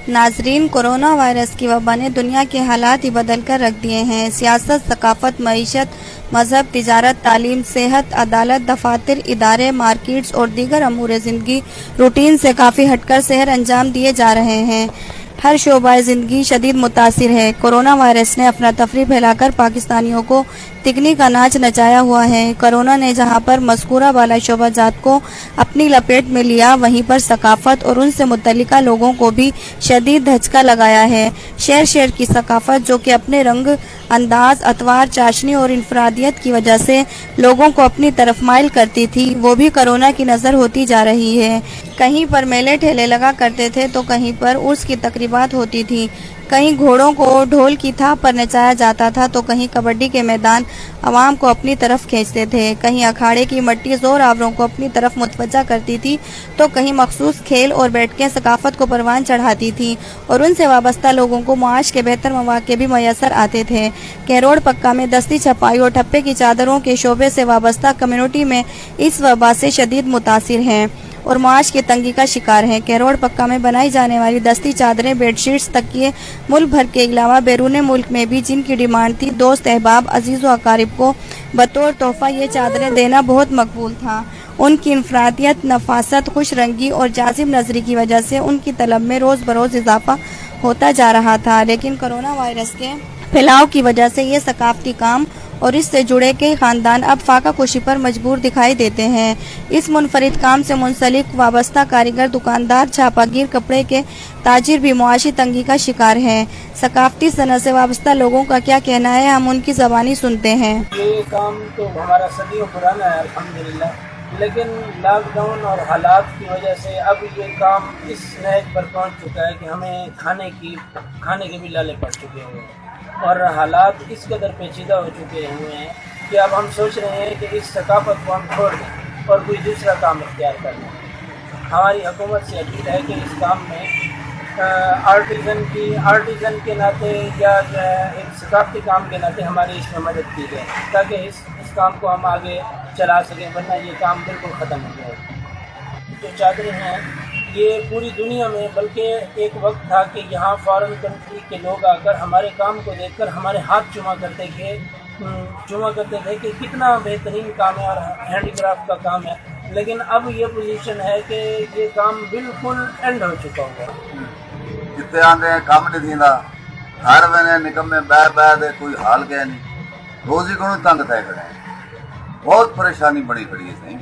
ناظرین، corona virus کی وبا نے دنیا کے حالات ہی بدل کر رکھ دیے ہیں۔ سیاست، ثقافت، معیشت، مذہب، تجارت، تعلیم، صحت، عدالت، دفاتر، ادارے، مارکیٹس اور دیگر امور زندگی روٹین سے کافی ہٹ کر سحر انجام دیے جا رہے ہیں۔ ہر شعبہ زندگی شدید متاثر ہے۔ کورونا وائرس نے اپنا تفریح پھیلا کر پاکستانیوں کو تکنی کا ناچ نچایا ہوا ہے۔ کورونا نے جہاں پر مذکورہ بالا شعبہ جات کو اپنی لپیٹ میں لیا، وہیں پر ثقافت اور ان سے متعلقہ لوگوں کو بھی شدید دھچکا لگایا ہے۔ شہر کی ثقافت، جو کہ اپنے رنگ، انداز، اتوار، چاشنی اور انفرادیت کی وجہ سے لوگوں کو اپنی طرف مائل کرتی تھی، وہ بھی کورونا کی نظر ہوتی جا رہی ہے۔ کہیں پر میلے ٹھیلے لگا کرتے تھے تو کہیں پر عرس کی تقریبات ہوتی تھی، کہیں گھوڑوں کو ڈھول کی تھاپ پر نچایا جاتا تھا تو کہیں کبڈی کے میدان عوام کو اپنی طرف کھینچتے تھے، کہیں اکھاڑے کی مٹی زور آوروں کو اپنی طرف متوجہ کرتی تھی تو کہیں مخصوص کھیل اور بیٹھکیں ثقافت کو پروان چڑھاتی تھیں اور ان سے وابستہ لوگوں کو معاش کے بہتر مواقع بھی میسر آتے تھے۔ کیروڑ پکا میں دستی چھپائی اور ٹھپے کی چادروں کے شعبے سے وابستہ کمیونٹی میں اس وبا سے شدید متاثر ہیں اور معاش کی تنگی کا شکار ہیں۔ کیروڑ پکا میں بنائی جانے والی دستی چادریں، بیڈ شیٹس، تکیے ملک بھر کے علاوہ بیرون ملک میں بھی جن کی ڈیمانڈ تھی، دوست احباب، عزیز و اقارب کو بطور تحفہ یہ چادریں دینا بہت مقبول تھا۔ ان کی انفرادیت، نفاست، خوش رنگی اور جاذب نظری کی وجہ سے ان کی طلب میں روز بروز اضافہ ہوتا جا رہا تھا، لیکن کورونا وائرس کے پھیلاؤ کی وجہ سے یہ ثقافتی کام اور اس سے جڑے کئی خاندان اب فاقہ کشی پر مجبور دکھائی دیتے ہیں۔ اس منفرد کام سے منسلک وابستہ کاریگر، دکاندار، چھاپا گیر، کپڑے کے تاجر بھی معاشی تنگی کا شکار ہیں۔ ثقافتی صنعت سے وابستہ لوگوں کا کیا کہنا ہے، ہم ان کی زبانی سنتے ہیں۔ یہ کام تو ہمارا صدیوں پرانا ہے الحمدللہ، لیکن لاک ڈاؤن اور حالات کی وجہ سے اب یہ کام اس نہج پر پہنچ چکا ہے کہ ہمیں کھانے کے بھی لالے پڑ چکے ہوئے ہیں اور حالات اس قدر پیچیدہ ہو چکے ہوئے ہیں کہ اب ہم سوچ رہے ہیں کہ اس ثقافت کو ہم چھوڑ دیں اور کوئی دوسرا کام اختیار کر لیں۔ ہماری حکومت سے اپیل ہے کہ اس کام میں آرٹیزن کے ناطے یا جو ہے ایک ثقافتی کام کے ناطے ہماری اس میں مدد کی جائے تاکہ اس کام کو ہم آگے چلا سکیں، ورنہ یہ کام بالکل ختم ہو جائے۔ جو چادریں ہیں یہ پوری دنیا میں، بلکہ ایک وقت تھا کہ یہاں فارن کنٹری کے لوگ آ کر ہمارے کام کو دیکھ کر ہمارے ہاتھ چوما کرتے تھے کہ کتنا بہترین کام ہے اور ہینڈی کرافٹ کا کام ہے، لیکن اب یہ پوزیشن ہے کہ یہ کام بالکل اینڈ ہو چکا ہوا ہے۔ جتنے آتے ہیں کام نہیں تھیندا، ہر وینے نکمے بہ دے کوئی حال گئے نہیں، روزی کو تنگ تھے کھڑے ہیں، بہت پریشانی بڑی کھڑی ہے۔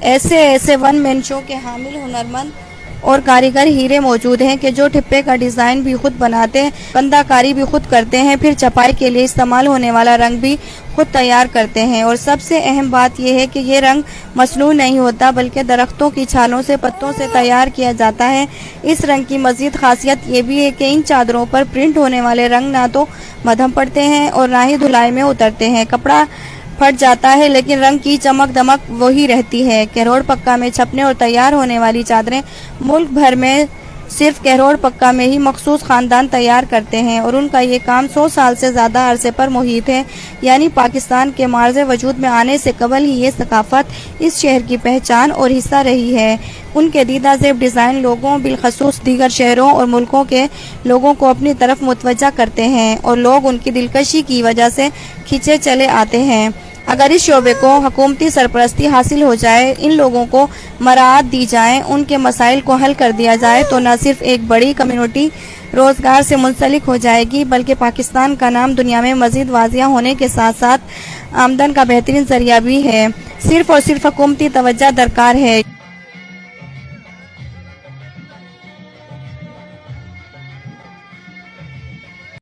ایسے ون مین شو کے حامل ہنرمند اور کاریگر ہیرے موجود ہیں کہ جو ٹھپے کا ڈیزائن بھی خود بناتے ہیں، بندہ کاری بھی خود کرتے ہیں، پھر چھپائی کے لیے استعمال ہونے والا رنگ بھی خود تیار کرتے ہیں، اور سب سے اہم بات یہ ہے کہ یہ رنگ مصنوع نہیں ہوتا بلکہ درختوں کی چھالوں سے، پتوں سے تیار کیا جاتا ہے۔ اس رنگ کی مزید خاصیت یہ بھی ہے کہ ان چادروں پر پرنٹ ہونے والے رنگ نہ تو مدھم پڑتے ہیں اور نہ ہی دھلائی میں اترتے ہیں۔ کپڑا پھٹ جاتا ہے لیکن رنگ کی چمک دمک وہی رہتی ہے۔ کیروڑ پکا میں چھپنے اور تیار ہونے والی چادریں ملک بھر میں صرف کیروڑ پکا میں ہی مخصوص خاندان تیار کرتے ہیں اور ان کا یہ کام 100 سال سے زیادہ عرصے پر محیط ہے، یعنی پاکستان کے معرض وجود میں آنے سے قبل ہی یہ ثقافت اس شہر کی پہچان اور حصہ رہی ہے۔ ان کے دیدہ زیب ڈیزائن لوگوں، بالخصوص دیگر شہروں اور ملکوں کے لوگوں کو اپنی طرف متوجہ کرتے ہیں اور لوگ ان کی دلکشی کی وجہ سے کھینچے چلے آتے ہیں۔ اگر اس شعبے کو حکومتی سرپرستی حاصل ہو جائے، ان لوگوں کو مراعات دی جائیں، ان کے مسائل کو حل کر دیا جائے تو نہ صرف ایک بڑی کمیونٹی روزگار سے منسلک ہو جائے گی بلکہ پاکستان کا نام دنیا میں مزید واضح ہونے کے ساتھ ساتھ آمدن کا بہترین ذریعہ بھی ہے۔ صرف اور صرف حکومتی توجہ درکار ہے۔